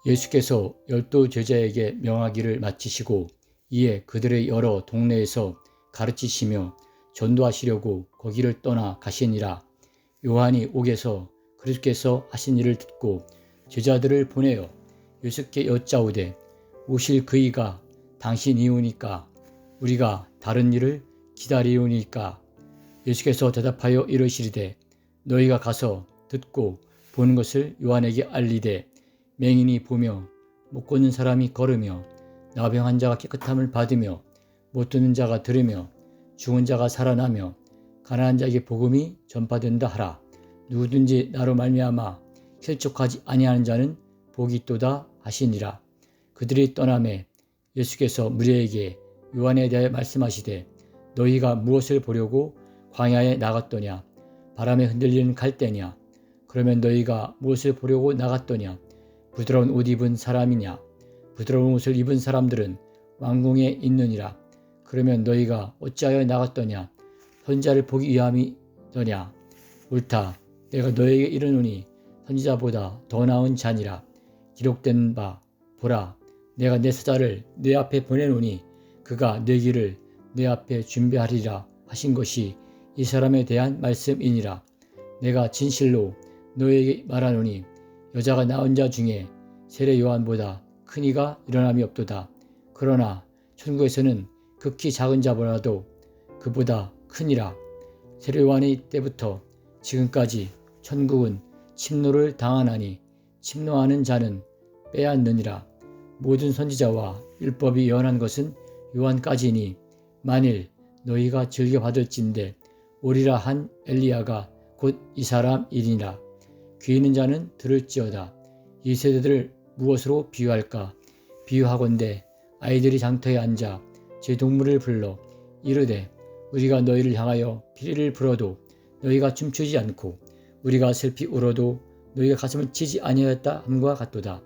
예수께서 12제자에게 명하기를 마치시고 이에 그들의 여러 동네에서 가르치시며 전도하시려고 거기를 떠나 가시니라. 요한이 옥에서 그리스도께서 하신 일을 듣고 제자들을 보내어 예수께 여짜오되 오실 그이가 당신이오니까 우리가 다른 일을 기다리오니까. 예수께서 대답하여 이르시되 너희가 가서 듣고 보는 것을 요한에게 알리되 맹인이 보며 못 걷는 사람이 걸으며 나병한 자가 깨끗함을 받으며 못 듣는 자가 들으며 죽은 자가 살아나며 가난한 자에게 복음이 전파된다 하라. 누구든지 나로 말미암아 실족하지 아니하는 자는 복이 있도다 하시니라. 그들이 떠나매 예수께서 무리에게 요한에 대하여 말씀하시되 너희가 무엇을 보려고 광야에 나갔더냐? 바람에 흔들리는 갈대냐? 그러면 너희가 무엇을 보려고 나갔더냐? 부드러운 옷 입은 사람이냐? 부드러운 옷을 입은 사람들은 왕궁에 있느니라. 그러면 너희가 어찌하여 나갔더냐? 선지자를 보기 위함이더냐? 옳다. 내가 너희에게 이르노니 선지자보다 더 나은 자니라. 기록된 바 보라, 내가 내 사자를 내 앞에 보내노니 그가 내 길을 내 앞에 준비하리라 하신 것이 이 사람에 대한 말씀이니라. 내가 진실로 너희에게 말하노니 여자가 낳은 자 중에 세례 요한보다 큰 이가 일어남이 없도다. 그러나 천국에서는 극히 작은 자보다도 그보다 크니라. 세례 요한의 때부터 지금까지 천국은 침노를 당하나니 침노하는 자는 빼앗느니라. 모든 선지자와 율법이 예언한 것은 요한까지니 만일 너희가 즐겨 받을진대 오리라 한 엘리야가 곧 이 사람이니라. 귀 있는 자는 들을지어다. 이 세대들을 무엇으로 비유할까? 비유하건대 아이들이 장터에 앉아 제 동물을 불러 이르되 우리가 너희를 향하여 피리를 불어도 너희가 춤추지 않고 우리가 슬피 울어도 너희가 가슴을 치지 아니하였다 함과 같도다.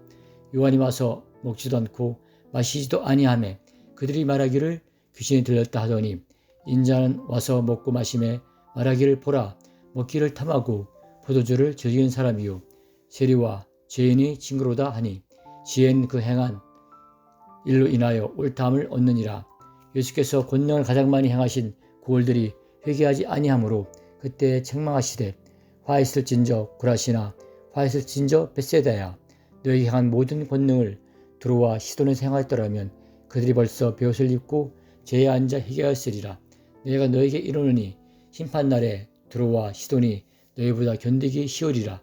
요한이 와서 먹지도 않고 마시지도 아니하매 그들이 말하기를 귀신이 들렸다 하더니 인자는 와서 먹고 마심에 말하기를 보라, 먹기를 탐하고 포도주를 즐기는 사람이요 세리와 죄인이 친구로다 하니 지혜는 그 행한 일로 인하여 옳다함을 얻느니라. 예수께서 권능을 가장 많이 행하신 고을들이 회개하지 아니하므로 그때 책망하시되 화있을진저 고라시나 화있을진저 벳세다야. 너희 향한 모든 권능을 두로와 시돈에서 행하였더라면 그들이 벌써 베옷을 입고 죄에 앉아 회개하였으리라. 내가 너에게 이르노니 심판날에 두로와 시돈이 너희보다 견디기 쉬우리라.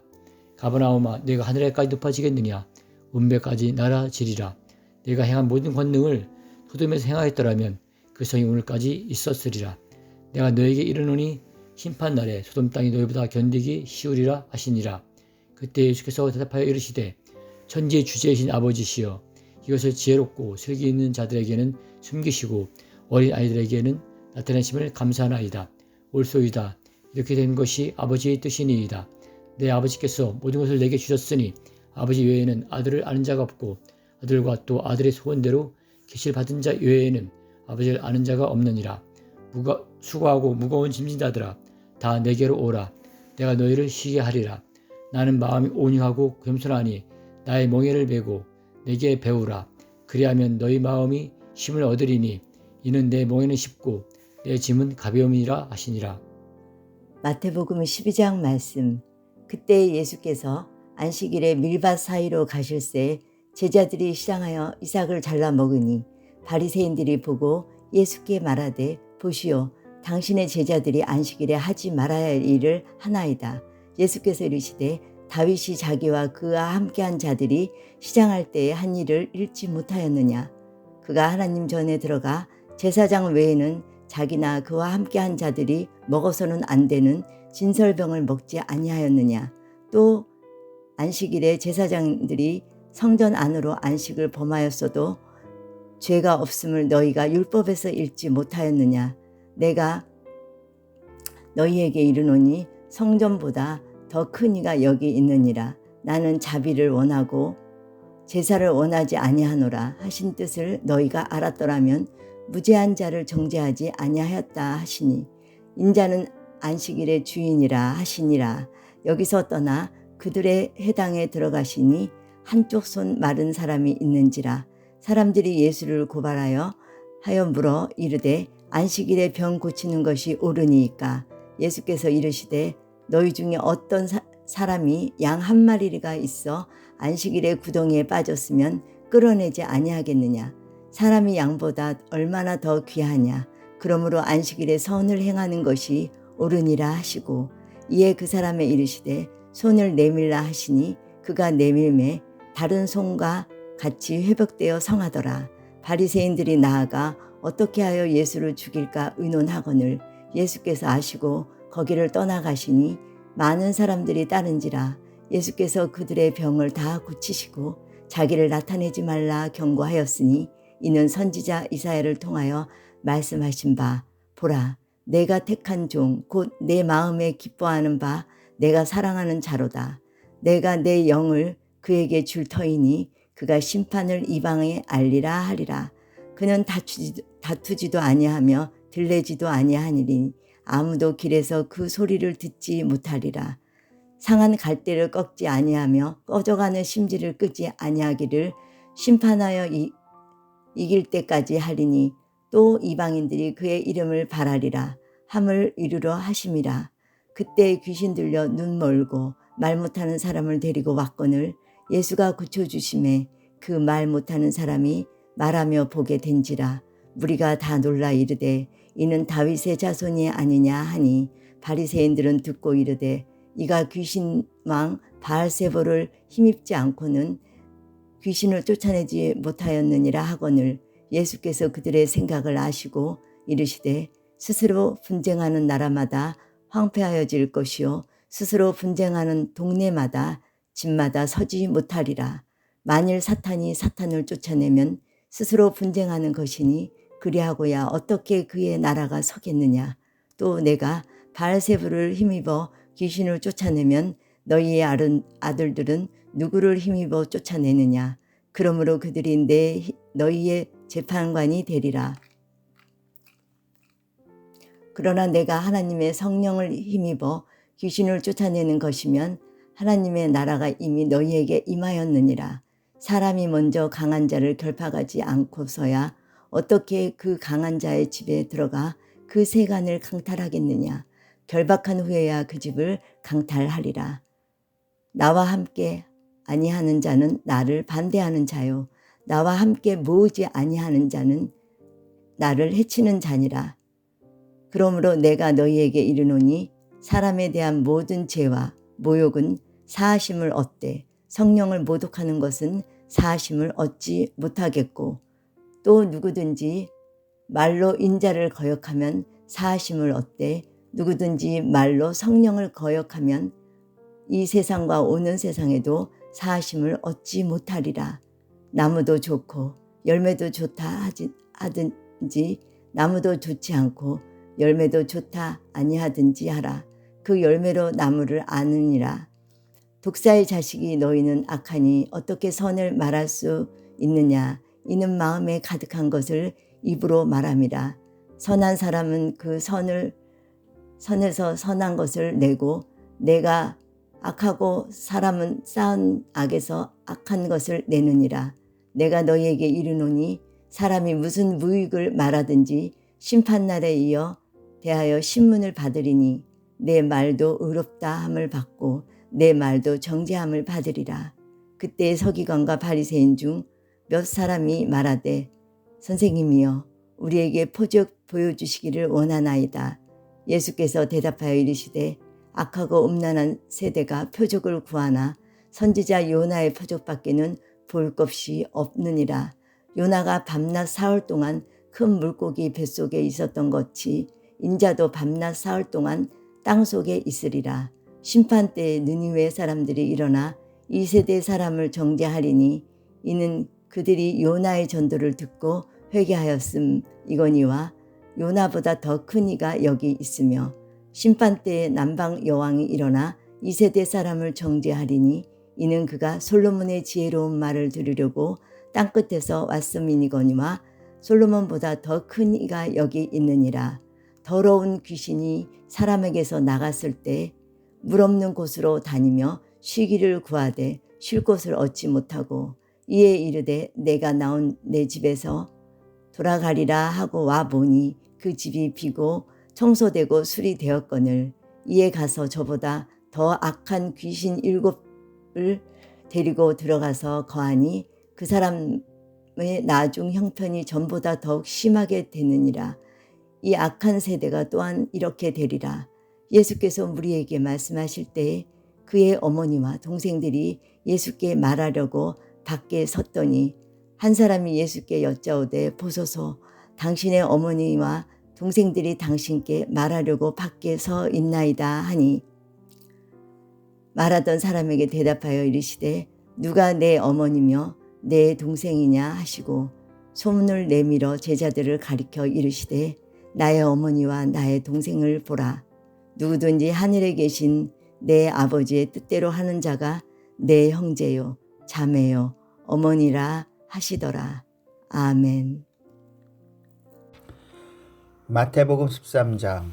가버나움아 내가 하늘에까지 높아지겠느냐? 운배까지 날아지리라. 내가 행한 모든 권능을 소돔에서 행하였더라면 그 성이 오늘까지 있었으리라. 내가 너에게 이르노니 심판날에 소돔 땅이 너희보다 견디기 쉬우리라 하시니라. 그때 예수께서 대답하여 이르시되 천지의 주제이신 아버지시여 이것을 지혜롭고 슬기 있는 자들에게는 숨기시고 어린 아이들에게는 나타내심을 감사하나이다. 옳소이다. 이렇게 된 것이 아버지의 뜻이니이다. 내 아버지께서 모든 것을 내게 주셨으니 아버지 외에는 아들을 아는 자가 없고 아들과 또 아들의 소원대로 계시를 받은 자 외에는 아버지를 아는 자가 없느니라. 수고하고 무거운 짐진 자들아 다 내게로 오라. 내가 너희를 쉬게 하리라. 나는 마음이 온유하고 겸손하니 나의 멍에를 메고 내게 배우라. 그리하면 너희 마음이 쉼을 얻으리니 이는 내 멍에는 쉽고 내 짐은 가벼움이라 하시니라. 마태복음 12장 말씀. 그때 예수께서 안식일에 밀밭 사이로 가실새 제자들이 시장하여 이삭을 잘라 먹으니 바리새인들이 보고 예수께 말하되 보시오 당신의 제자들이 안식일에 하지 말아야 할 일을 하나이다. 예수께서 이르시되 다윗이 자기와 그와 함께한 자들이 시장할 때에 한 일을 잃지 못하였느냐? 그가 하나님 전에 들어가 제사장 외에는 자기나 그와 함께한 자들이 먹어서는 안 되는 진설병을 먹지 아니하였느냐? 또 안식일에 제사장들이 성전 안으로 안식을 범하였어도 죄가 없음을 너희가 율법에서 읽지 못하였느냐? 내가 너희에게 이르노니 성전보다 더 큰 이가 여기 있느니라. 나는 자비를 원하고 제사를 원하지 아니하노라 하신 뜻을 너희가 알았더라면 무죄한 자를 정죄하지 아니하였다 하시니 인자는 안식일의 주인이라 하시니라. 여기서 떠나 그들의 회당에 들어가시니 한쪽 손 마른 사람이 있는지라. 사람들이 예수를 고발하여 물어 이르되 안식일에 병 고치는 것이 옳으니이까. 예수께서 이르시되 너희 중에 어떤 사람이 양 한 마리가 있어 안식일에 구덩이에 빠졌으면 끌어내지 아니하겠느냐. 사람이 양보다 얼마나 더 귀하냐. 그러므로 안식일에 선을 행하는 것이 옳으니라 하시고, 이에 그 사람에 이르시되 손을 내밀라 하시니 그가 내밀매 다른 손과 같이 회복되어 성하더라. 바리새인들이 나아가 어떻게 하여 예수를 죽일까 의논하거늘 예수께서 아시고 거기를 떠나가시니 많은 사람들이 따른지라. 예수께서 그들의 병을 다 고치시고 자기를 나타내지 말라 경고하였으니 이는 선지자 이사야를 통하여 말씀하신 바, 보라 내가 택한 종 곧 내 마음에 기뻐하는 바 내가 사랑하는 자로다. 내가 내 영을 그에게 줄 터이니 그가 심판을 이방에 알리라 하리라. 그는 다투지도 아니하며 들레지도 아니하니니 아무도 길에서 그 소리를 듣지 못하리라. 상한 갈대를 꺾지 아니하며 꺼져가는 심지를 끄지 아니하기를 심판하여 이길 때까지 하리니 또 이방인들이 그의 이름을 바라리라 함을 이루려 하심이라. 그때 귀신 들려 눈 멀고 말 못하는 사람을 데리고 왔거늘 예수가 고쳐주심에 그 말 못하는 사람이 말하며 보게 된지라. 무리가 다 놀라 이르되 이는 다윗의 자손이 아니냐 하니 바리새인들은 듣고 이르되 이가 귀신왕 바알세보를 힘입지 않고는 귀신을 쫓아내지 못하였느니라 하거늘 예수께서 그들의 생각을 아시고 이르시되 스스로 분쟁하는 나라마다 황폐하여질 것이요 스스로 분쟁하는 동네마다 집마다 서지 못하리라. 만일 사탄이 사탄을 쫓아내면 스스로 분쟁하는 것이니 그리하고야 어떻게 그의 나라가 서겠느냐. 또 내가 바알세부를 힘입어 귀신을 쫓아내면 너희의 아들들은 누구를 힘입어 쫓아내느냐. 그러므로 그들이 너희의 재판관이 되리라. 그러나 내가 하나님의 성령을 힘입어 귀신을 쫓아내는 것이면 하나님의 나라가 이미 너희에게 임하였느니라. 사람이 먼저 강한 자를 결박하지 않고서야 어떻게 그 강한 자의 집에 들어가 그 세간을 강탈하겠느냐. 결박한 후에야 그 집을 강탈하리라. 나와 함께 아니하는 자는 나를 반대하는 자요 나와 함께 모으지 아니하는 자는 나를 해치는 자니라. 그러므로 내가 너희에게 이르노니 사람에 대한 모든 죄와 모욕은 사하심을 얻되 성령을 모독하는 것은 사하심을 얻지 못하겠고, 또 누구든지 말로 인자를 거역하면 사하심을 얻되 누구든지 말로 성령을 거역하면 이 세상과 오는 세상에도 사하심을 얻지 못하리라. 나무도 좋고 열매도 좋다 하든지 나무도 좋지 않고 열매도 좋다 아니하든지 하라. 그 열매로 나무를 아느니라. 독사의 자식이 너희는 악하니 어떻게 선을 말할 수 있느냐. 이는 마음에 가득한 것을 입으로 말함이라. 선한 사람은 그 선에서 선한 것을 내고 내가 악하고 사람은 쌓은 악에서 악한 것을 내느니라. 내가 너희에게 이르노니 사람이 무슨 무익을 말하든지 심판날에 대하여 신문을 받으리니 내 말도 의롭다 함을 받고 내 말도 정죄함을 받으리라. 그때 서기관과 바리새인 중 몇 사람이 말하되 선생님이여 우리에게 표적 보여주시기를 원하나이다. 예수께서 대답하여 이르시되 악하고 음란한 세대가 표적을 구하나 선지자 요나의 표적밖에는 볼 것이 없느니라. 요나가 밤낮 사흘 동안 큰 물고기 뱃속에 있었던 것이 인자도 밤낮 사흘 동안 땅속에 있으리라. 심판 때에 느니웨 사람들이 일어나 이 세대 사람을 정죄하리니 이는 그들이 요나의 전도를 듣고 회개하였음 이거니와 요나보다 더 큰 이가 여기 있으며 심판 때에 남방 여왕이 일어나 이 세대 사람을 정죄하리니 이는 그가 솔로몬의 지혜로운 말을 들으려고 땅끝에서 왔음이니거니와 솔로몬보다 더 큰 이가 여기 있느니라. 더러운 귀신이 사람에게서 나갔을 때 물 없는 곳으로 다니며 쉬기를 구하되 쉴 곳을 얻지 못하고 이에 이르되 내가 나온 내 집에서 돌아가리라 하고 와 보니 그 집이 비고 청소되고 수리되었거늘 이에 가서 저보다 더 악한 귀신 7을 데리고 들어가서 거하니 그 사람의 나중 형편이 전보다 더욱 심하게 되느니라. 이 악한 세대가 또한 이렇게 되리라. 예수께서 무리에게 말씀하실 때에 그의 어머니와 동생들이 예수께 말하려고 밖에 섰더니 한 사람이 예수께 여짜오되 보소서 당신의 어머니와 동생들이 당신께 말하려고 밖에 서 있나이다 하니 말하던 사람에게 대답하여 이르시되 누가 내 어머니며 내 동생이냐 하시고 소문을 내밀어 제자들을 가리켜 이르시되 나의 어머니와 나의 동생을 보라. 누구든지 하늘에 계신 내 아버지의 뜻대로 하는 자가 내 형제요 자매요 어머니라 하시더라. 아멘. 마태복음 13장.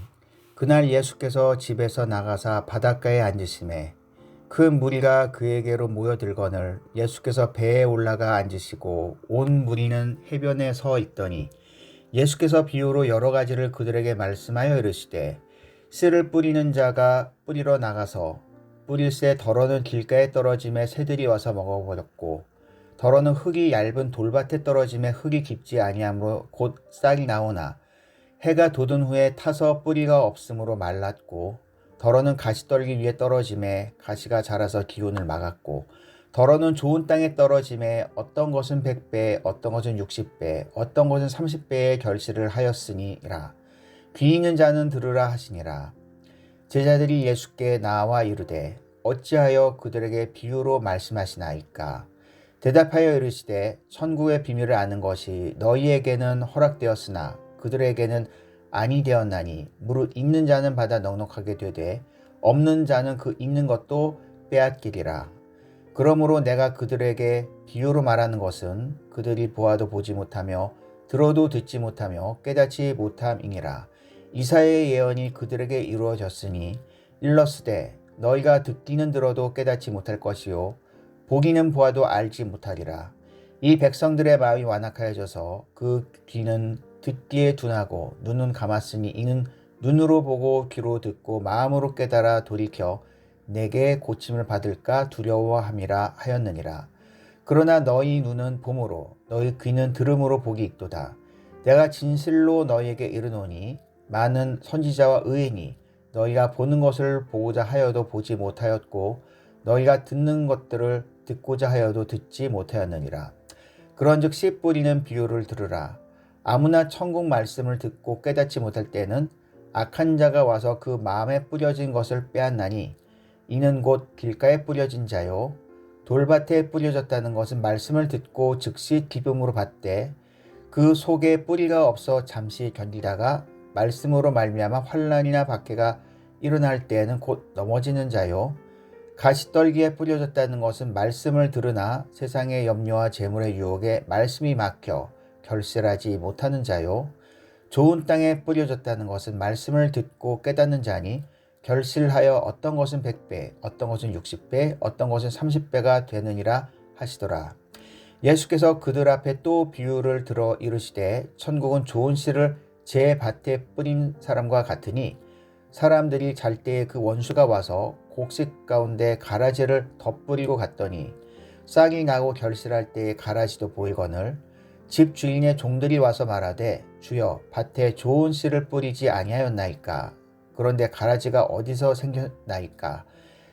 그날 예수께서 집에서 나가사 바닷가에 앉으시매 큰 무리가 그에게로 모여들거늘 예수께서 배에 올라가 앉으시고 온 무리는 해변에 서 있더니 예수께서 비유로 여러 가지를 그들에게 말씀하여 이르시되 씨를 뿌리는 자가 뿌리러 나가서 뿌릴새 덜어는 길가에 떨어짐에 새들이 와서 먹어버렸고 덜어는 흙이 얇은 돌밭에 떨어짐에 흙이 깊지 아니하므로 곧 싹이 나오나 해가 돋은 후에 타서 뿌리가 없으므로 말랐고 덜어는 가시떨기 위에 떨어짐에 가시가 자라서 기운을 막았고 덜어는 좋은 땅에 떨어짐에 어떤 것은 100배 어떤 것은 60배 어떤 것은 30배의 결실을 하였으니라. 귀 있는 자는 들으라 하시니라. 제자들이 예수께 나와 이르되 어찌하여 그들에게 비유로 말씀하시나이까. 대답하여 이르시되 천국의 비밀을 아는 것이 너희에게는 허락되었으나 그들에게는 아니 되었나니 무릇 있는 자는 받아 넉넉하게 되되 없는 자는 그 있는 것도 빼앗기리라. 그러므로 내가 그들에게 비유로 말하는 것은 그들이 보아도 보지 못하며 들어도 듣지 못하며 깨닫지 못함이니라. 이사야의 예언이 그들에게 이루어졌으니 일렀으되 너희가 듣기는 들어도 깨닫지 못할 것이요 보기는 보아도 알지 못하리라. 이 백성들의 마음이 완악하여져서 그 귀는 듣기에 둔하고 눈은 감았으니 이는 눈으로 보고 귀로 듣고 마음으로 깨달아 돌이켜 내게 고침을 받을까 두려워함이라 하였느니라. 그러나 너희 눈은 봄으로 너희 귀는 들음으로 복이 있도다. 내가 진실로 너희에게 이르노니 많은 선지자와 의인이 너희가 보는 것을 보고자 하여도 보지 못하였고 너희가 듣는 것들을 듣고자 하여도 듣지 못하였느니라. 그런즉 씨 뿌리는 비유를 들으라. 아무나 천국 말씀을 듣고 깨닫지 못할 때는 악한 자가 와서 그 마음에 뿌려진 것을 빼앗나니 이는 곧 길가에 뿌려진 자요 돌밭에 뿌려졌다는 것은 말씀을 듣고 즉시 기쁨으로 받되 그 속에 뿌리가 없어 잠시 견디다가 말씀으로 말미암아 환난이나 박해가 일어날 때에는 곧 넘어지는 자요 가시떨기에 뿌려졌다는 것은 말씀을 들으나 세상의 염려와 재물의 유혹에 말씀이 막혀 결실하지 못하는 자요 좋은 땅에 뿌려졌다는 것은 말씀을 듣고 깨닫는 자니 결실하여 어떤 것은 100배 어떤 것은 60배 어떤 것은 30배가 되느니라 하시더라. 예수께서 그들 앞에 또 비유를 들어 이르시되 천국은 좋은 씨를 제 밭에 뿌린 사람과 같으니 사람들이 잘 때에 그 원수가 와서 곡식 가운데 가라지를 덧뿌리고 갔더니 싹이 나고 결실할 때에 가라지도 보이거늘 집 주인의 종들이 와서 말하되 주여 밭에 좋은 씨를 뿌리지 아니하였나이까. 그런데 가라지가 어디서 생겼나이까.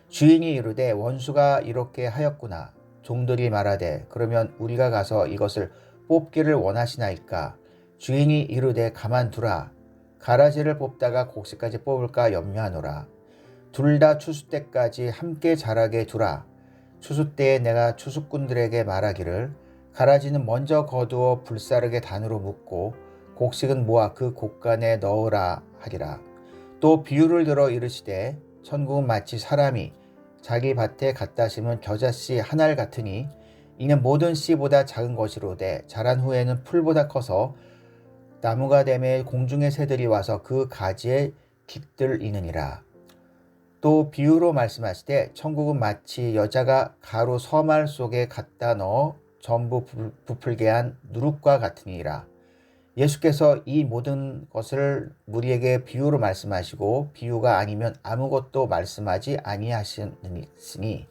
주인이 이르되 원수가 이렇게 하였구나. 종들이 말하되 그러면 우리가 가서 이것을 뽑기를 원하시나이까. 주인이 이르되 가만두라. 가라지를 뽑다가 곡식까지 뽑을까 염려하노라. 둘 다 추수 때까지 함께 자라게 두라. 추수 때에 내가 추수꾼들에게 말하기를 가라지는 먼저 거두어 불사르게 단으로 묶고 곡식은 모아 그 곡간에 넣으라 하리라. 또 비유를 들어 이르시되 천국은 마치 사람이 자기 밭에 갖다 심은 겨자씨 한 알 같으니 이는 모든 씨보다 작은 것이로되 자란 후에는 풀보다 커서 나무가 되매 공중의 새들이 와서 그 가지에 깃들이느니라. 또 비유로 말씀하시되 천국은 마치 여자가 가루 서말 속에 갖다 넣어 전부 부풀게 한 누룩과 같으니라. 예수께서 이 모든 것을 무리에게 비유로 말씀하시고 비유가 아니면 아무것도 말씀하지 아니하시니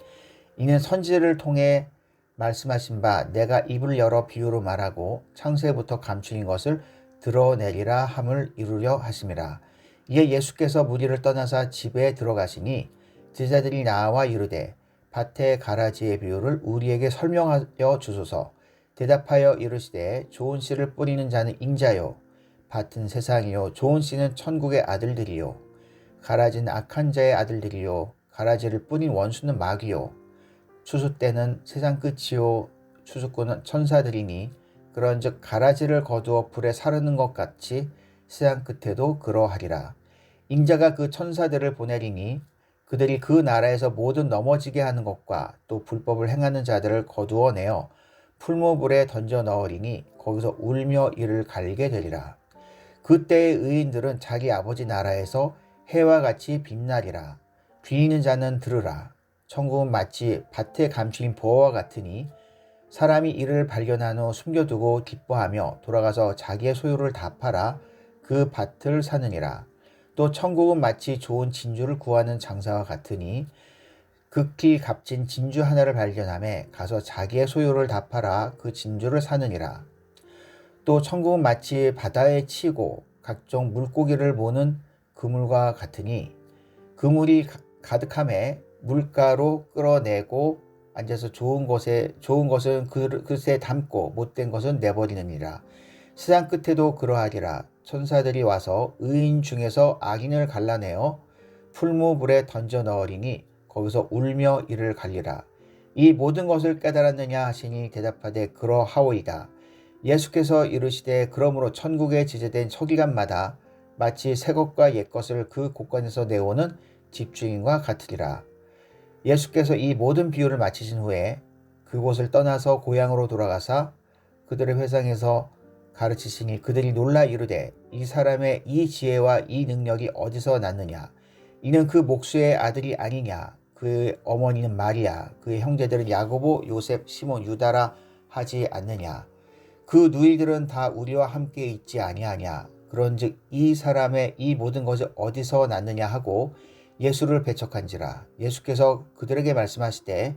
이는 선지자를 통해 말씀하신 바 내가 입을 열어 비유로 말하고 창세부터 감추인 것을 드러내리라 함을 이루려 하심이라. 이에 예수께서 무리를 떠나사 집에 들어가시니 제자들이 나와 이르되 밭의 가라지의 비유를 우리에게 설명하여 주소서. 대답하여 이르시되 좋은 씨를 뿌리는 자는 인자요 밭은 세상이요 좋은 씨는 천국의 아들들이요 가라지는 악한 자의 아들들이요 가라지를 뿌린 원수는 마귀요 추수 때는 세상 끝이요 추수꾼은 천사들이니 그런즉 가라지를 거두어 불에 사르는 것 같이 세상 끝에도 그러하리라. 인자가 그 천사들을 보내리니 그들이 그 나라에서 모든 넘어지게 하는 것과 또 불법을 행하는 자들을 거두어내어 풀무불에 던져 넣으리니 거기서 울며 이를 갈게 되리라. 그때의 의인들은 자기 아버지 나라에서 해와 같이 빛나리라. 귀 있는 자는 들으라. 천국은 마치 밭에 감추인 보화와 같으니 사람이 이를 발견한 후 숨겨두고 기뻐하며 돌아가서 자기의 소유를 다 팔아 그 밭을 사느니라. 또 천국은 마치 좋은 진주를 구하는 장사와 같으니 극히 값진 진주 하나를 발견하며 가서 자기의 소유를 다 팔아 그 진주를 사느니라. 또 천국은 마치 바다에 치고 각종 물고기를 모는 그물과 같으니 그물이 가득함에 물가로 끌어내고 앉아서 좋은 것은 그릇에 담고 못된 것은 내버리느니라. 세상 끝에도 그러하리라. 천사들이 와서 의인 중에서 악인을 갈라내어 풀무불에 던져 넣으리니 거기서 울며 이를 갈리라. 이 모든 것을 깨달았느냐 하시니 대답하되 그러하오이다. 예수께서 이르시되 그러므로 천국에 지제된 서기관마다 마치 새 것과 옛 것을 그 곳간에서 내오는 집주인과 같으리라. 예수께서 이 모든 비유를 마치신 후에 그곳을 떠나서 고향으로 돌아가사 그들의 회상에서 가르치시니 그들이 놀라 이르되 이 사람의 이 지혜와 이 능력이 어디서 났느냐. 이는 그 목수의 아들이 아니냐. 그의 어머니는 마리아, 그의 형제들은 야고보, 요셉, 시몬, 유다라 하지 않느냐. 그 누이들은 다 우리와 함께 있지 아니하냐. 그런즉 이 사람의 이 모든 것이 어디서 났느냐 하고 예수를 배척한지라. 예수께서 그들에게 말씀하시되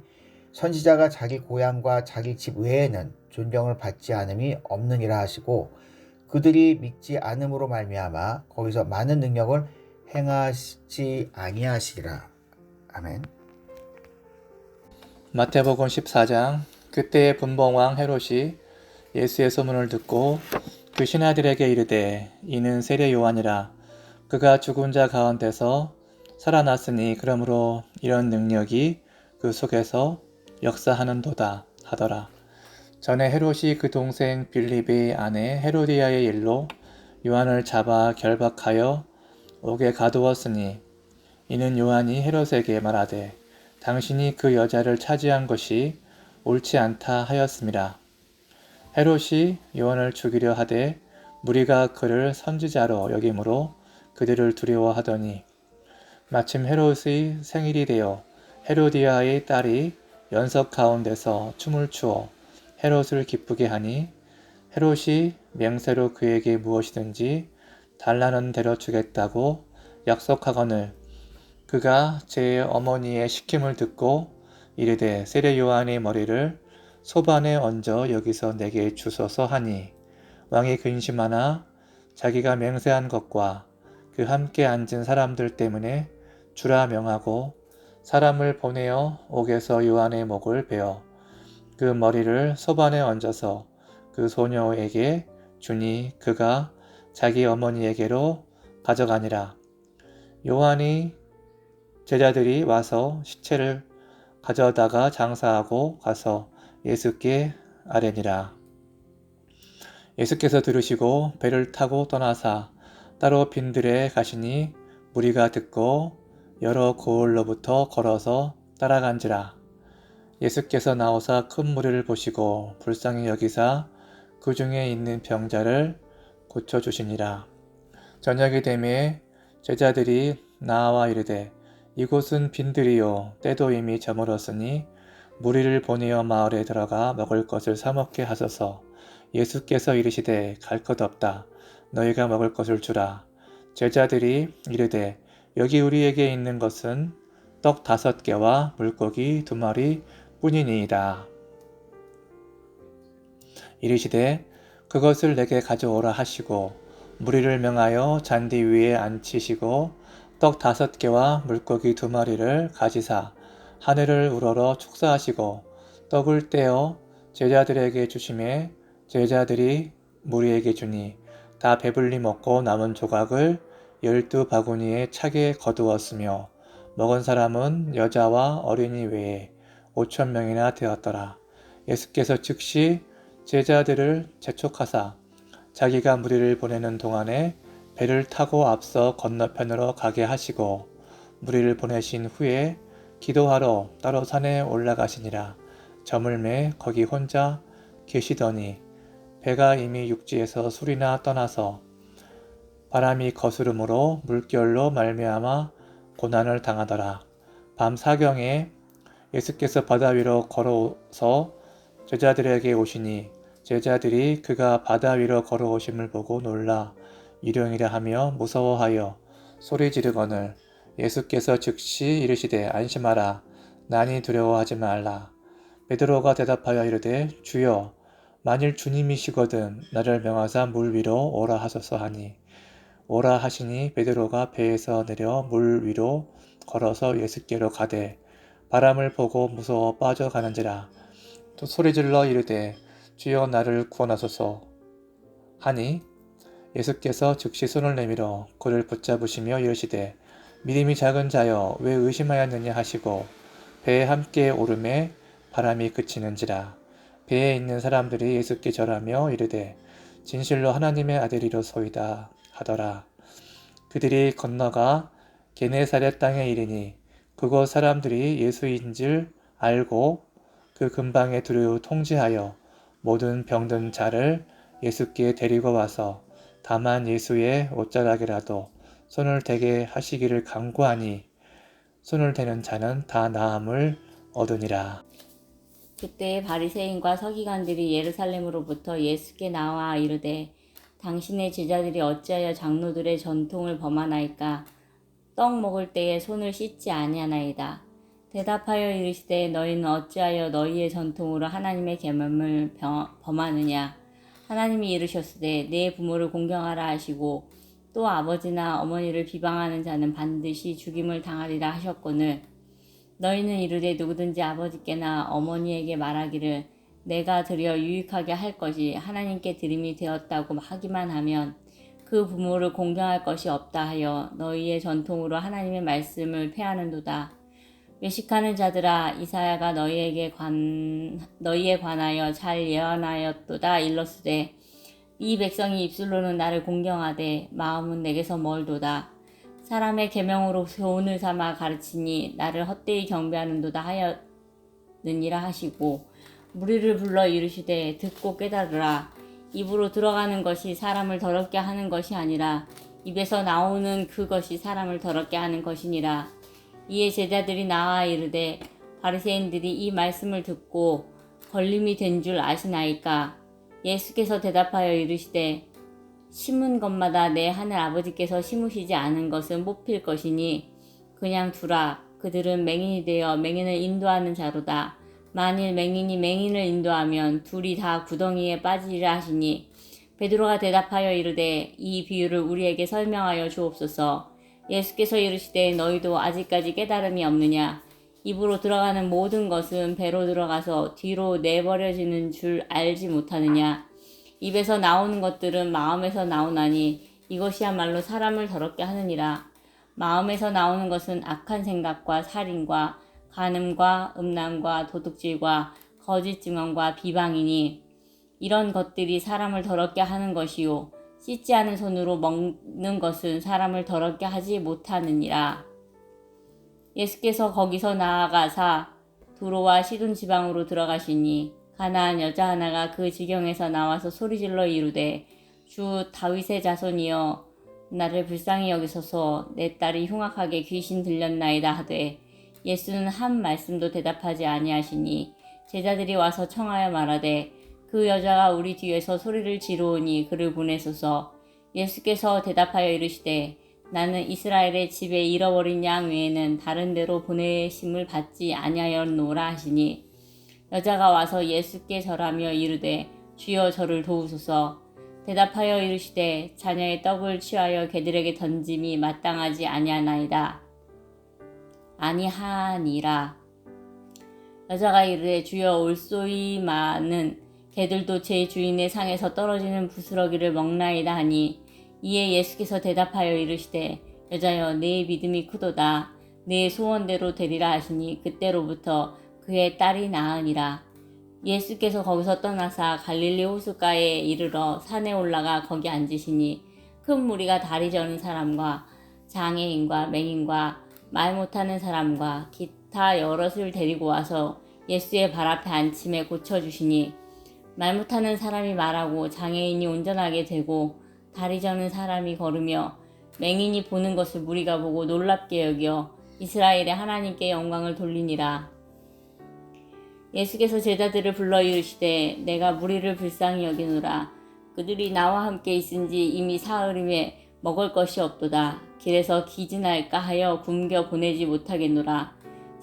선지자가 자기 고향과 자기 집 외에는 존경을 받지 않음이 없느니라 하시고 그들이 믿지 않음으로 말미암아 거기서 많은 능력을 행하지 아니하시리라. 아멘. 마태복음 14장. 그때의 분봉왕 헤롯이 예수의 소문을 듣고 그 신하들에게 이르되 이는 세례 요한이라. 그가 죽은 자 가운데서 살아났으니 그러므로 이런 능력이 그 속에서 역사하는도다 하더라. 전에 헤롯이 그 동생 빌립의 아내 헤로디아의 일로 요한을 잡아 결박하여 옥에 가두었으니 이는 요한이 헤롯에게 말하되 당신이 그 여자를 차지한 것이 옳지 않다 하였음이라. 헤롯이 요한을 죽이려 하되 무리가 그를 선지자로 여김으로 그들을 두려워하더니 마침 헤롯의 생일이 되어 헤로디아의 딸이 연석 가운데서 춤을 추어 헤롯을 기쁘게 하니 헤롯이 맹세로 그에게 무엇이든지 달라는 대로 주겠다고 약속하거늘 그가 제 어머니의 시킴을 듣고 이르되 세례 요한의 머리를 소반에 얹어 여기서 내게 주소서 하니 왕이 근심하나 자기가 맹세한 것과 그 함께 앉은 사람들 때문에 주라 명하고 사람을 보내어 옥에서 요한의 목을 베어 그 머리를 소반에 얹어서 그 소녀에게 주니 그가 자기 어머니에게로 가져가니라. 요한이 제자들이 와서 시체를 가져다가 장사하고 가서 예수께 아뢰니라. 예수께서 들으시고 배를 타고 떠나사 따로 빈들에 가시니 무리가 듣고 여러 고을로부터 걸어서 따라간지라. 예수께서 나오사 큰 무리를 보시고 불쌍히 여기사 그 중에 있는 병자를 고쳐주시니라. 저녁이 되매 제자들이 나와 이르되 이곳은 빈들이요 때도 이미 저물었으니 무리를 보내어 마을에 들어가 먹을 것을 사 먹게 하소서. 예수께서 이르시되 갈 것 없다. 너희가 먹을 것을 주라. 제자들이 이르되 여기 우리에게 있는 것은 떡 5개와 물고기 2마리 뿐이니이다. 이르시되 그것을 내게 가져오라 하시고 무리를 명하여 잔디 위에 앉히시고 떡 5개와 물고기 2마리를 가지사 하늘을 우러러 축사하시고 떡을 떼어 제자들에게 주시매 제자들이 무리에게 주니 다 배불리 먹고 남은 조각을 12바구니에 차게 거두었으며 먹은 사람은 여자와 어린이 외에 5,000명이나 되었더라. 예수께서 즉시 제자들을 재촉하사 자기가 무리를 보내는 동안에 배를 타고 앞서 건너편으로 가게 하시고 무리를 보내신 후에 기도하러 따로 산에 올라가시니라. 저물매 거기 혼자 계시더니 배가 이미 육지에서 술이나 떠나서 바람이 거스름으로 물결로 말미암아 고난을 당하더라. 밤 사경에 예수께서 바다 위로 걸어서 제자들에게 오시니 제자들이 그가 바다 위로 걸어오심을 보고 놀라 유령이라 하며 무서워하여 소리 지르거늘 예수께서 즉시 이르시되 안심하라 나니 두려워하지 말라. 베드로가 대답하여 이르되 주여 만일 주님이시거든 나를 명하사 물 위로 오라 하소서 하니 오라 하시니 베드로가 배에서 내려 물 위로 걸어서 예수께로 가되 바람을 보고 무서워 빠져가는지라. 또 소리질러 이르되 주여 나를 구원하소서 하니 예수께서 즉시 손을 내밀어 그를 붙잡으시며 이르시되 믿음이 작은 자여 왜 의심하였느냐 하시고 배에 함께 오르매 바람이 그치는지라. 배에 있는 사람들이 예수께 절하며 이르되 진실로 하나님의 아들이로소이다 하더라. 그들이 건너가 게네사렛 땅에 이르니 그곳 사람들이 예수인 줄 알고 그 근방에 두루 통지하여 모든 병든 자를 예수께 데리고 와서 다만 예수의 옷자락이라도 손을 대게 하시기를 간구하니 손을 대는 자는 다 나음을 얻으니라. 그때 바리새인과 서기관들이 예루살렘으로부터 예수께 나와 이르되 당신의 제자들이 어찌하여 장로들의 전통을 범하나이까 떡 먹을 때에 손을 씻지 아니하나이다. 대답하여 이르시되 너희는 어찌하여 너희의 전통으로 하나님의 계명을 범하느냐. 하나님이 이르셨으되 내 부모를 공경하라 하시고 또 아버지나 어머니를 비방하는 자는 반드시 죽임을 당하리라 하셨거늘 너희는 이르되 누구든지 아버지께나 어머니에게 말하기를 내가 드려 유익하게 할 것이 하나님께 드림이 되었다고 하기만 하면 그 부모를 공경할 것이 없다 하여 너희의 전통으로 하나님의 말씀을 폐하는도다. 외식하는 자들아 이사야가 너희에 관하여 잘 예언하였도다 일렀으되 이 백성이 입술로는 나를 공경하되 마음은 내게서 멀도다. 사람의 계명으로 교훈을 삼아 가르치니 나를 헛되이 경배하는도다 하였느니라 하시고 무리를 불러 이르시되 듣고 깨달으라. 입으로 들어가는 것이 사람을 더럽게 하는 것이 아니라 입에서 나오는 그것이 사람을 더럽게 하는 것이니라. 이에 제자들이 나와 이르되 바리새인들이 이 말씀을 듣고 걸림이 된 줄 아시나이까. 예수께서 대답하여 이르시되 심은 것마다 내 하늘 아버지께서 심으시지 않은 것은 못 필 것이니 그냥 두라. 그들은 맹인이 되어 맹인을 인도하는 자로다. 만일 맹인이 맹인을 인도하면 둘이 다 구덩이에 빠지리라 하시니 베드로가 대답하여 이르되 이 비유를 우리에게 설명하여 주옵소서. 예수께서 이르시되 너희도 아직까지 깨달음이 없느냐. 입으로 들어가는 모든 것은 배로 들어가서 뒤로 내버려지는 줄 알지 못하느냐. 입에서 나오는 것들은 마음에서 나오나니 이것이야말로 사람을 더럽게 하느니라. 마음에서 나오는 것은 악한 생각과 살인과 간음과 음란과 도둑질과 거짓 증언과 비방이니 이런 것들이 사람을 더럽게 하는 것이요 씻지 않은 손으로 먹는 것은 사람을 더럽게 하지 못하느니라. 예수께서 거기서 나아가사 두로와 시돈 지방으로 들어가시니 가나안 여자 하나가 그 지경에서 나와서 소리질러 이르되 주 다윗의 자손이여 나를 불쌍히 여기소서. 내 딸이 흉악하게 귀신 들렸나이다 하되 예수는 한 말씀도 대답하지 아니하시니 제자들이 와서 청하여 말하되 그 여자가 우리 뒤에서 소리를 지르오니 그를 보내소서. 예수께서 대답하여 이르시되 나는 이스라엘의 집에 잃어버린 양 외에는 다른 데로 보내심을 받지 아니하였노라 하시니 여자가 와서 예수께 절하며 이르되 주여 저를 도우소서. 대답하여 이르시되 자녀의 떡을 취하여 개들에게 던짐이 마땅하지 아니하나이다. 아니하니라. 여자가 이르되 주여 올소이마는 개들도 제 주인의 상에서 떨어지는 부스러기를 먹나이다 하니 이에 예수께서 대답하여 이르시되 여자여 내 믿음이 크도다. 내 소원대로 되리라 하시니 그때로부터 그의 딸이 나으니라. 예수께서 거기서 떠나사 갈릴리 호숫가에 이르러 산에 올라가 거기 앉으시니 큰 무리가 다리 저는 사람과 장애인과 맹인과 말 못하는 사람과 기타 여럿을 데리고 와서 예수의 발 앞에 앉힘에 고쳐주시니 말 못하는 사람이 말하고 장애인이 온전하게 되고 다리 저는 사람이 걸으며 맹인이 보는 것을 무리가 보고 놀랍게 여겨 이스라엘의 하나님께 영광을 돌리니라. 예수께서 제자들을 불러 이르시되 내가 무리를 불쌍히 여기노라. 그들이 나와 함께 있은지 이미 사흘임에 먹을 것이 없도다. 길에서 기진할까 하여 굶겨 보내지 못하겠노라.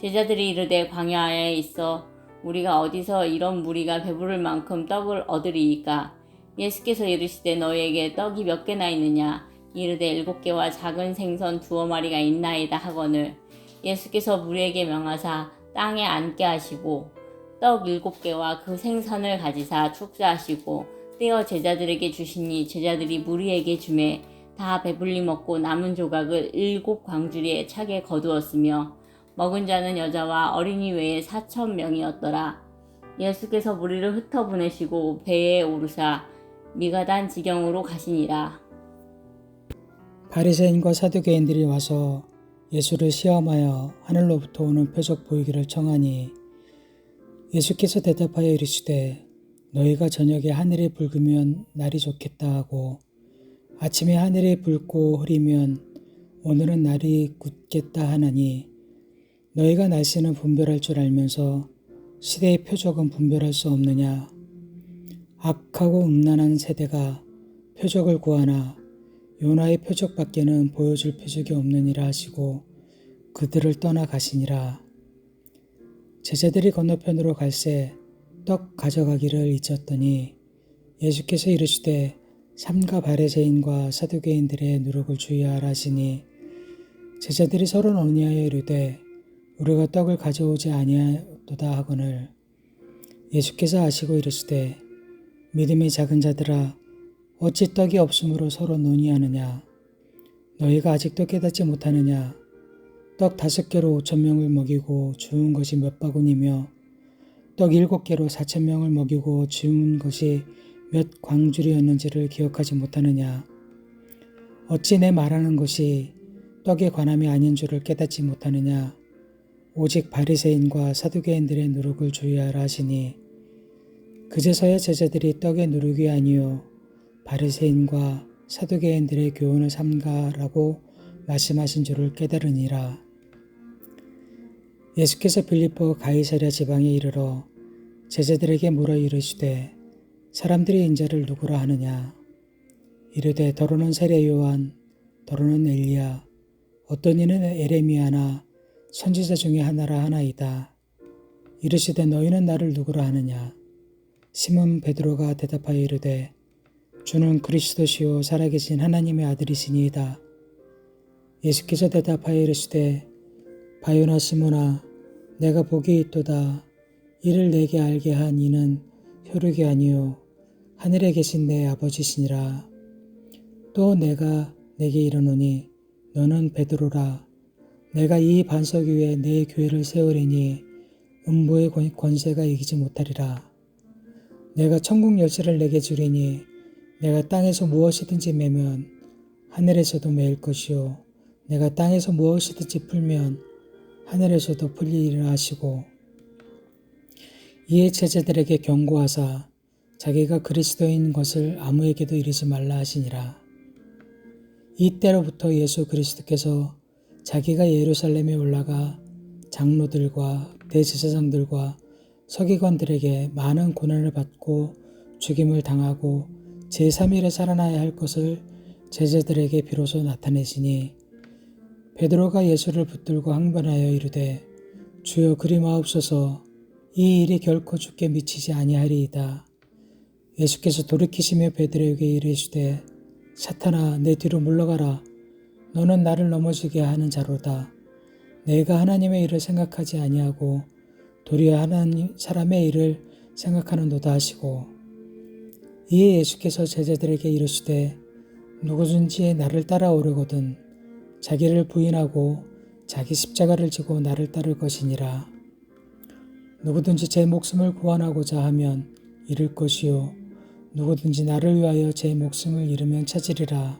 제자들이 이르되 광야에 있어 우리가 어디서 이런 무리가 배부를 만큼 떡을 얻으리이까. 예수께서 이르시되 너희에게 떡이 몇 개나 있느냐. 이르되 7개와 작은 생선 2마리가 있나이다 하거늘 예수께서 무리에게 명하사 땅에 앉게 하시고 떡 7개와 그 생선을 가지사 축사하시고 떼어 제자들에게 주시니 제자들이 무리에게 주매 다 배불리 먹고 남은 조각을 7광주리에 차게 거두었으며 먹은 자는 여자와 어린이 외에 4,000명이었더라. 예수께서 무리를 흩어 보내시고 배에 오르사 미가단 지경으로 가시니라. 바리새인과 사두개인들이 와서 예수를 시험하여 하늘로부터 오는 표적 보이기를 청하니 예수께서 대답하여 이르시되 너희가 저녁에 하늘이 붉으면 날이 좋겠다 하고 아침에 하늘이 붉고 흐리면 오늘은 날이 굳겠다 하나니 너희가 날씨는 분별할 줄 알면서 시대의 표적은 분별할 수 없느냐. 악하고 음란한 세대가 표적을 구하나 요나의 표적밖에는 보여줄 표적이 없느니라 하시고 그들을 떠나가시니라. 제자들이 건너편으로 갈새 떡 가져가기를 잊었더니 예수께서 이르시되 삼가 바리새인과 사두개인들의 누룩을 주의하라 하시니 제자들이 서로 논의하여 이르되 우리가 떡을 가져오지 아니하도다 하거늘 예수께서 아시고 이르시되 믿음이 작은 자들아 어찌 떡이 없으므로 서로 논의하느냐. 너희가 아직도 깨닫지 못하느냐. 떡 5개로 5,000명을 먹이고 주운 것이 몇 바구니며 떡 7개로 4,000명을 먹이고 주운 것이 몇 광주리였는지를 기억하지 못하느냐. 어찌 내 말하는 것이 떡에 관함이 아닌 줄을 깨닫지 못하느냐. 오직 바리새인과 사두개인들의 누룩을 주의하라 하시니 그제서야 제자들이 떡의 누룩이 아니요 바리새인과 사두개인들의 교훈을 삼가라고 말씀하신 줄을 깨달으니라. 예수께서 빌립보 가이사랴 지방에 이르러 제자들에게 물어 이르시되 사람들이 인자를 누구라 하느냐. 이르되 더러는 세례 요한, 더러는 엘리야, 어떤 이는 에레미야나 선지자 중에 하나라 하나이다. 이르시되 너희는 나를 누구라 하느냐. 시몬 베드로가 대답하여 이르되 주는 그리스도시요 살아계신 하나님의 아들이시니이다. 예수께서 대답하여 이르시되 바요나 시몬아 내가 복이 있도다. 이를 내게 알게 한 이는 혈육이 아니요 하늘에 계신 내 아버지시니라. 또 내가 내게 이르노니 너는 베드로라. 내가 이 반석 위에 내 교회를 세우리니 음부의 권세가 이기지 못하리라. 내가 천국 열쇠를 내게 주리니 내가 땅에서 무엇이든지 매면 하늘에서도 매일 것이요 내가 땅에서 무엇이든지 풀면 하늘에서도 풀리리라 하시고 이에 제자들에게 경고하사 자기가 그리스도인 것을 아무에게도 이르지 말라 하시니라. 이때로부터 예수 그리스도께서 자기가 예루살렘에 올라가 장로들과 대제사장들과 서기관들에게 많은 고난을 받고 죽임을 당하고 제3일에 살아나야 할 것을 제자들에게 비로소 나타내시니 베드로가 예수를 붙들고 항변하여 이르되 주여 그리 마옵소서 이 일이 결코 주께 미치지 아니하리이다. 예수께서 돌이키시며 베드로에게 이르시되 사탄아 내 뒤로 물러가라. 너는 나를 넘어지게 하는 자로다. 내가 하나님의 일을 생각하지 아니하고 도리어 하나님 사람의 일을 생각하는도다 하시고 이에 예수께서 제자들에게 이르시되 누구든지 나를 따라오려거든 자기를 부인하고 자기 십자가를 지고 나를 따를 것이니라. 누구든지 제 목숨을 구원하고자 하면 잃을 것이요 누구든지 나를 위하여 제 목숨을 잃으면 찾으리라.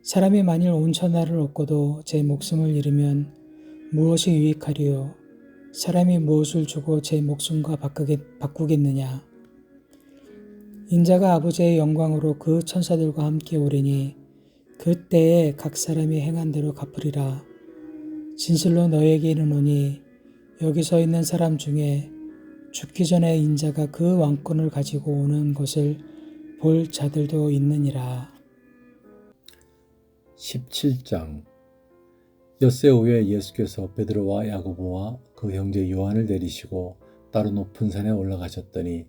사람이 만일 온 천하를 얻고도 제 목숨을 잃으면 무엇이 유익하리요? 사람이 무엇을 주고 제 목숨과 바꾸겠느냐? 인자가 아버지의 영광으로 그 천사들과 함께 오리니 그때에 각 사람이 행한 대로 갚으리라. 진실로 너에게 이르노니 여기 서 있는 사람 중에 죽기 전에 인자가 그 왕권을 가지고 오는 것을 볼 자들도 있느니라. 17장 엿새 오후에 예수께서 베드로와 야고보와 그 형제 요한을 데리시고 따로 높은 산에 올라가셨더니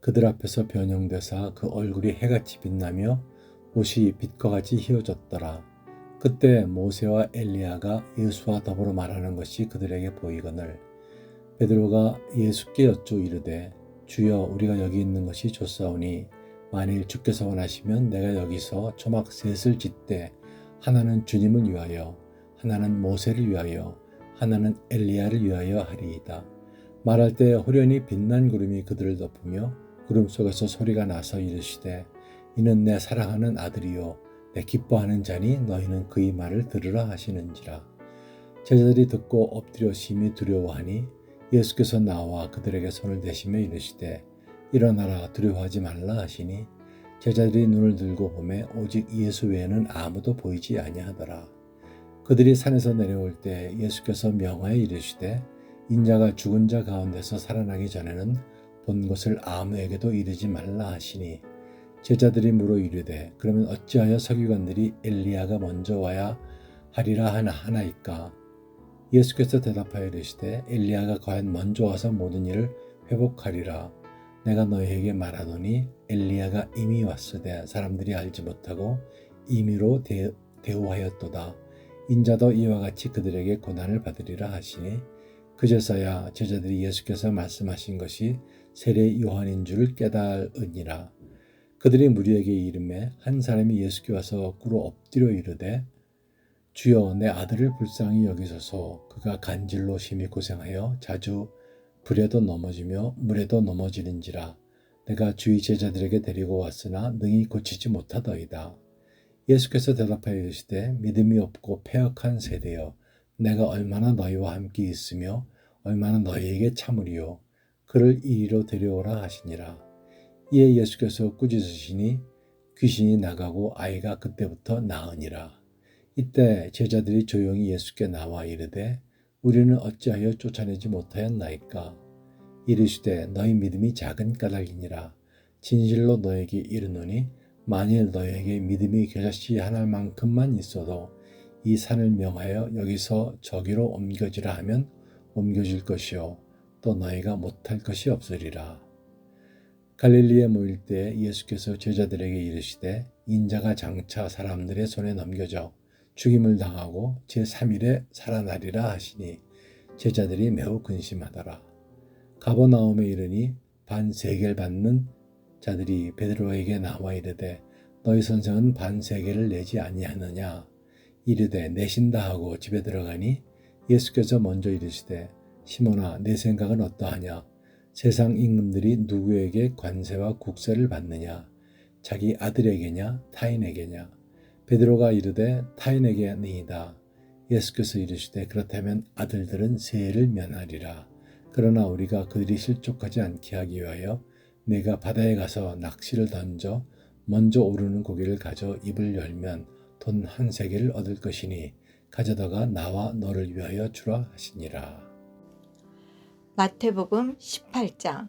그들 앞에서 변형되사 그 얼굴이 해같이 빛나며 옷이 빛과 같이 휘어졌더라. 그때 모세와 엘리야가 예수와 더불어 말하는 것이 그들에게 보이거늘 베드로가 예수께 여쭈 이르되 주여 우리가 여기 있는 것이 좋사오니 만일 주께서 원하시면 내가 여기서 초막 셋을 짓되 하나는 주님을 위하여 하나는 모세를 위하여 하나는 엘리야를 위하여 하리이다. 말할 때 호련히 빛난 구름이 그들을 덮으며 구름 속에서 소리가 나서 이르시되 이는 내 사랑하는 아들이요 내 기뻐하는 자니 너희는 그의 말을 들으라 하시는지라. 제자들이 듣고 엎드려 심히 두려워하니 예수께서 나와 그들에게 손을 대시며 이르시되 일어나라 두려워하지 말라 하시니 제자들이 눈을 들고 보매 오직 예수 외에는 아무도 보이지 아니하더라. 그들이 산에서 내려올 때 예수께서 명하여 이르시되 인자가 죽은 자 가운데서 살아나기 전에는 본 것을 아무에게도 이르지 말라 하시니 제자들이 물어 이르되 그러면 어찌하여 서기관들이 엘리야가 먼저 와야 하리라 하나이까? 예수께서 대답하여 이르시되 엘리야가 과연 먼저 와서 모든 일을 회복하리라. 내가 너희에게 말하노니 엘리야가 이미 왔으되 사람들이 알지 못하고 임의로 대우하였도다. 인자도 이와 같이 그들에게 고난을 받으리라 하시니 그제서야 제자들이 예수께서 말씀하신 것이 세례 요한인 줄을 깨달으니라. 그들이 무리에게 이르매 한 사람이 예수께 와서 꿇어 엎드려 이르되 주여 내 아들을 불쌍히 여기소서. 그가 간질로 심히 고생하여 자주 불에도 넘어지며 물에도 넘어지는지라. 내가 주의 제자들에게 데리고 왔으나 능히 고치지 못하더이다. 예수께서 대답하여 이르시되 믿음이 없고 패역한 세대여 내가 얼마나 너희와 함께 있으며 얼마나 너희에게 참으리요. 그를 이리로 데려오라 하시니라. 이에 예수께서 꾸짖으시니 귀신이 나가고 아이가 그때부터 나으니라. 이때 제자들이 조용히 예수께 나와 이르되 우리는 어찌하여 쫓아내지 못하였나이까? 이르시되 너희 믿음이 작은 까닭이니라. 진실로 너에게 이르노니 만일 너에게 믿음이 겨자씨 하나만큼만 있어도 이 산을 명하여 여기서 저기로 옮겨지라 하면 옮겨질 것이요 또 너희가 못할 것이 없으리라. 갈릴리에 모일 때 예수께서 제자들에게 이르시되 인자가 장차 사람들의 손에 넘겨져 죽임을 당하고 제3일에 살아나리라 하시니 제자들이 매우 근심하더라. 가버나움에 이르니 반세겔 받는 자들이 베드로에게 나와 이르되 너희 선생은 반세겔을 내지 아니하느냐? 이르되 내신다 하고 집에 들어가니 예수께서 먼저 이르시되 시몬아 내 생각은 어떠하냐? 세상 임금들이 누구에게 관세와 국세를 받느냐? 자기 아들에게냐 타인에게냐? 베드로가 이르되 타인에게니이다. 예수께서 이르시되 그렇다면 아들들은 세를 면하리라. 그러나 우리가 그들이 실족하지 않게 하기 위하여 내가 바다에 가서 낚시를 던져 먼저 오르는 고기를 가져 입을 열면 돈 한 세겔을 얻을 것이니 가져다가 나와 너를 위하여 주라 하시니라. 마태복음 18장.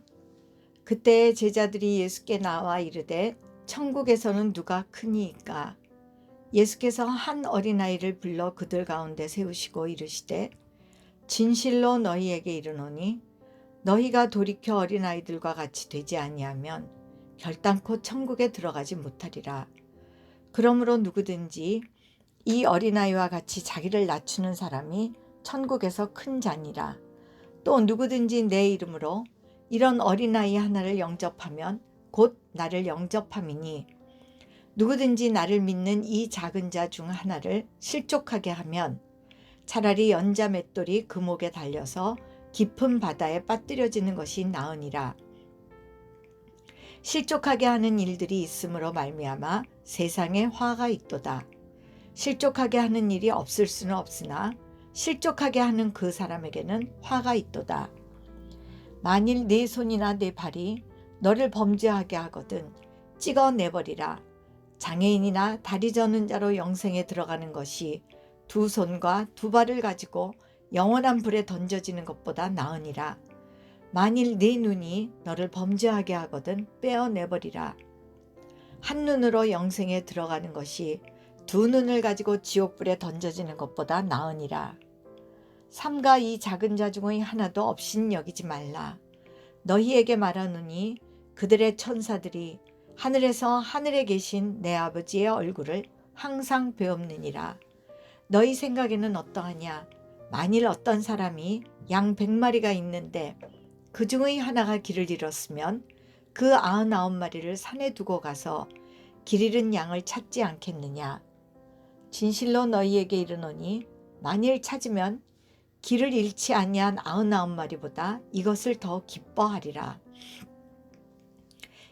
그때 제자들이 예수께 나와 이르되 천국에서는 누가 크니이까? 예수께서 한 어린아이를 불러 그들 가운데 세우시고 이르시되 진실로 너희에게 이르노니 너희가 돌이켜 어린아이들과 같이 되지 아니하면 결단코 천국에 들어가지 못하리라. 그러므로 누구든지 이 어린아이와 같이 자기를 낮추는 사람이 천국에서 큰 자니라. 또 누구든지 내 이름으로 이런 어린아이 하나를 영접하면 곧 나를 영접함이니 누구든지 나를 믿는 이 작은 자 중 하나를 실족하게 하면 차라리 연자 맷돌이 그 목에 달려서 깊은 바다에 빠뜨려지는 것이 나으니라. 실족하게 하는 일들이 있음으로 말미암아 세상에 화가 있도다. 실족하게 하는 일이 없을 수는 없으나 실족하게 하는 그 사람에게는 화가 있도다. 만일 네 손이나 네 발이 너를 범죄하게 하거든 찍어내버리라. 장애인이나 다리 저는 자로 영생에 들어가는 것이 두 손과 두 발을 가지고 영원한 불에 던져지는 것보다 나으니라. 만일 네 눈이 너를 범죄하게 하거든 빼어내버리라. 한 눈으로 영생에 들어가는 것이 두 눈을 가지고 지옥불에 던져지는 것보다 나으니라. 삼가 이 작은 자 중의 하나도 없인 여기지 말라. 너희에게 말하노니 그들의 천사들이 하늘에서 하늘에 계신 내 아버지의 얼굴을 항상 배옵느니라. 너희 생각에는 어떠하냐? 만일 어떤 사람이 양 100마리가 있는데 그 중의 하나가 길을 잃었으면 그 99마리를 산에 두고 가서 길 잃은 양을 찾지 않겠느냐? 진실로 너희에게 이르노니 만일 찾으면 길을 잃지 아니한 99마리보다 이것을 더 기뻐하리라.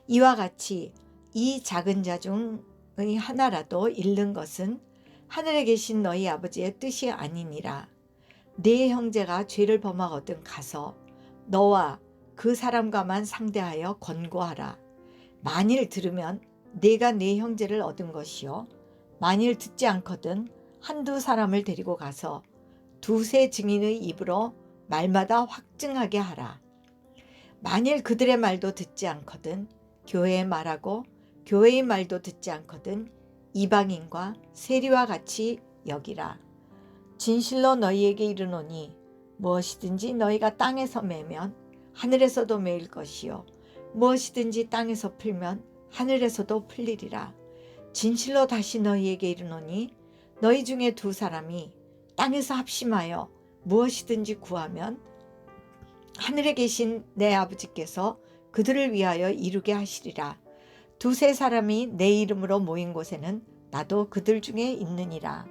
이와 같이 이 작은 자 중의 하나라도 잃는 것은 하늘에 계신 너희 아버지의 뜻이 아니니라. 네 형제가 죄를 범하거든 가서 너와 그 사람과만 상대하여 권고하라. 만일 들으면 네가 네 형제를 얻은 것이요 만일 듣지 않거든 한두 사람을 데리고 가서 두세 증인의 입으로 말마다 확증하게 하라. 만일 그들의 말도 듣지 않거든 교회의 말하고 교회의 말도 듣지 않거든 이방인과 세리와 같이 여기라. 진실로 너희에게 이르노니 무엇이든지 너희가 땅에서 매면 하늘에서도 매일 것이요 무엇이든지 땅에서 풀면 하늘에서도 풀리리라. 진실로 다시 너희에게 이르노니 너희 중에 두 사람이 땅에서 합심하여 무엇이든지 구하면 하늘에 계신 내 아버지께서 그들을 위하여 이루게 하시리라. 두세 사람이 내 이름으로 모인 곳에는 나도 그들 중에 있느니라.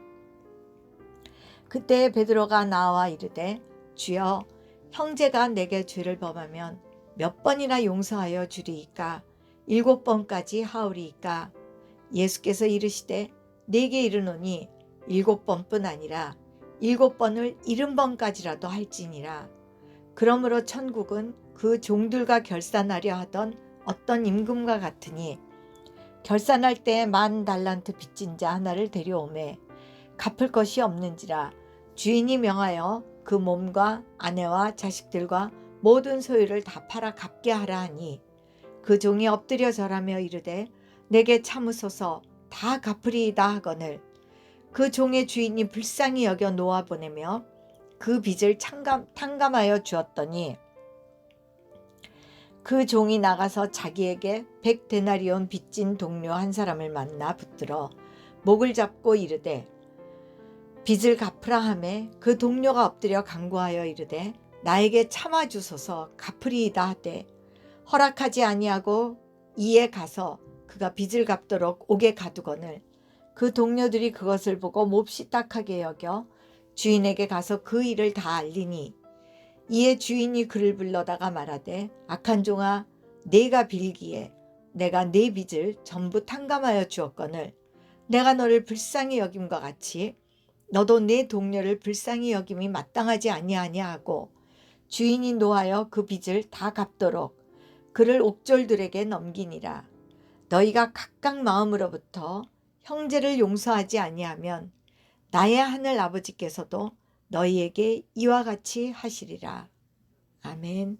그때 베드로가 나와 이르되 주여 형제가 내게 죄를 범하면 몇 번이나 용서하여 주리이까? 7번까지 하오리이까? 예수께서 이르시되 내게 이르노니 7번뿐 아니라 7번을 70번까지라도 할지니라. 그러므로 천국은 그 종들과 결산하려 하던 어떤 임금과 같으니 결산할 때 10,000달란트 빚진 자 하나를 데려오매 갚을 것이 없는지라 주인이 명하여 그 몸과 아내와 자식들과 모든 소유를 다 팔아 갚게 하라 하니 그 종이 엎드려 절하며 이르되 내게 참으소서 다 갚으리이다 하거늘 그 종의 주인이 불쌍히 여겨 놓아보내며 그 빚을 탕감하여 주었더니 그 종이 나가서 자기에게 100데나리온 빚진 동료 한 사람을 만나 붙들어 목을 잡고 이르되 빚을 갚으라 하매 그 동료가 엎드려 간구하여 이르되 나에게 참아주소서 갚으리이다 하되 허락하지 아니하고 이에 가서 그가 빚을 갚도록 옥에 가두거늘 그 동료들이 그것을 보고 몹시 딱하게 여겨 주인에게 가서 그 일을 다 알리니 이에 주인이 그를 불러다가 말하되 악한 종아 네가 빌기에 내가 네 빚을 전부 탕감하여 주었거늘 내가 너를 불쌍히 여김과 같이 너도 네 동료를 불쌍히 여김이 마땅하지 아니하냐 하고 주인이 노하여 그 빚을 다 갚도록 그를 옥졸들에게 넘기니라. 너희가 각각 마음으로부터 형제를 용서하지 아니하면 나의 하늘 아버지께서도 너희에게 이와 같이 하시리라. 아멘.